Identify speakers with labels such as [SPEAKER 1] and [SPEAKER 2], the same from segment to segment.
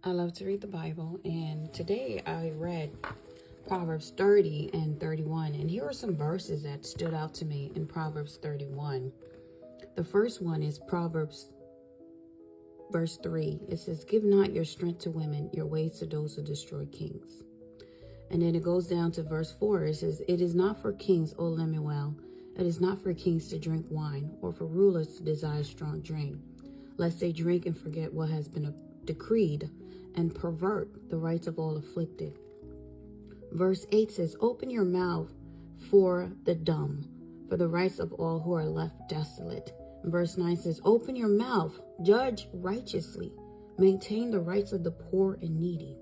[SPEAKER 1] I love to read the Bible, and today I read Proverbs 30 and 31, and here are some verses that stood out to me in Proverbs 31. The first one is Proverbs verse 3. It says, "Give not your strength to women, your ways to those who destroy kings." And then it goes down to verse 4. It says, "It is not for kings, O Lemuel, it is not for kings to drink wine, or for rulers to desire strong drink, lest they drink and forget what has been decreed, and pervert the rights of all afflicted." Verse 8 says, "Open your mouth for the dumb, for the rights of all who are left desolate." And verse 9 says, "Open your mouth, judge righteously, maintain the rights of the poor and needy."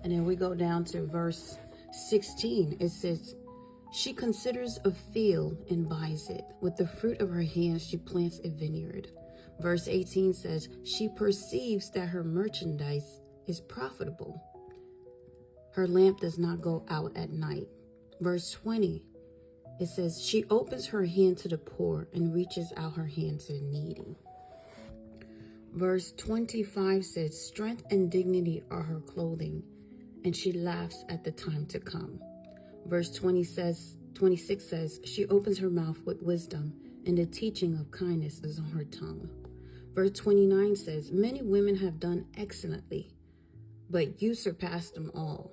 [SPEAKER 1] And then we go down to verse 16. It says, "She considers a field and buys it. With the fruit of her hands, she plants a vineyard." Verse 18 says, "She perceives that her merchandise is profitable. Her lamp does not go out at night." Verse 20, it says, "She opens her hand to the poor and reaches out her hand to the needy." Verse 25 says, "Strength and dignity are her clothing, and she laughs at the time to come." Verse 26 says, "She opens her mouth with wisdom, and the teaching of kindness is on her tongue." Verse 29 says, "Many women have done excellently, but you surpass them all."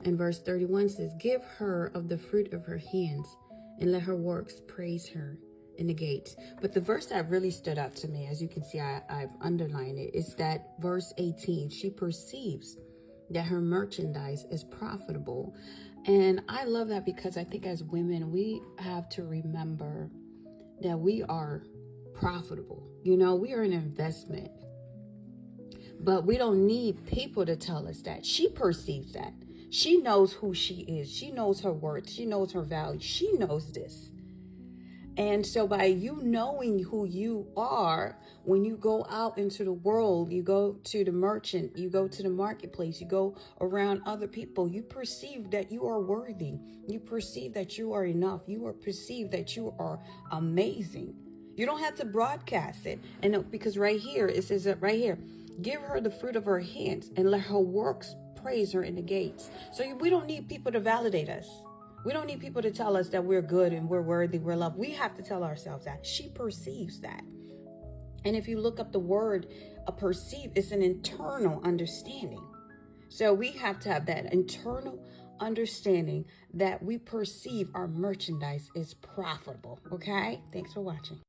[SPEAKER 1] And verse 31 says, "Give her of the fruit of her hands, and let her works praise her in the gates." But the verse that really stood out to me, as you can see, I've underlined it, is that verse 18, "She perceives that her merchandise is profitable." And I love that because I think as women, we have to remember that we are profitable. We are an investment, but we don't need people to tell us that. She perceives that. She knows who she is. She knows her worth. She knows her value. She knows this. And so by you knowing who you are, when you go out into the world, you go to the merchant, you go to the marketplace, you go around other people, you perceive that you are worthy. You perceive that you are enough. You are perceived that you are amazing. You don't have to broadcast it. And because right here, it says that right here, "Give her the fruit of her hands and let her works praise her in the gates." So we don't need people to validate us. We don't need people to tell us that we're good and we're worthy, we're loved. We have to tell ourselves that. She perceives that. And if you look up the word perceive, it's an internal understanding. So we have to have that internal understanding that we perceive our merchandise is profitable. Okay? Thanks for watching.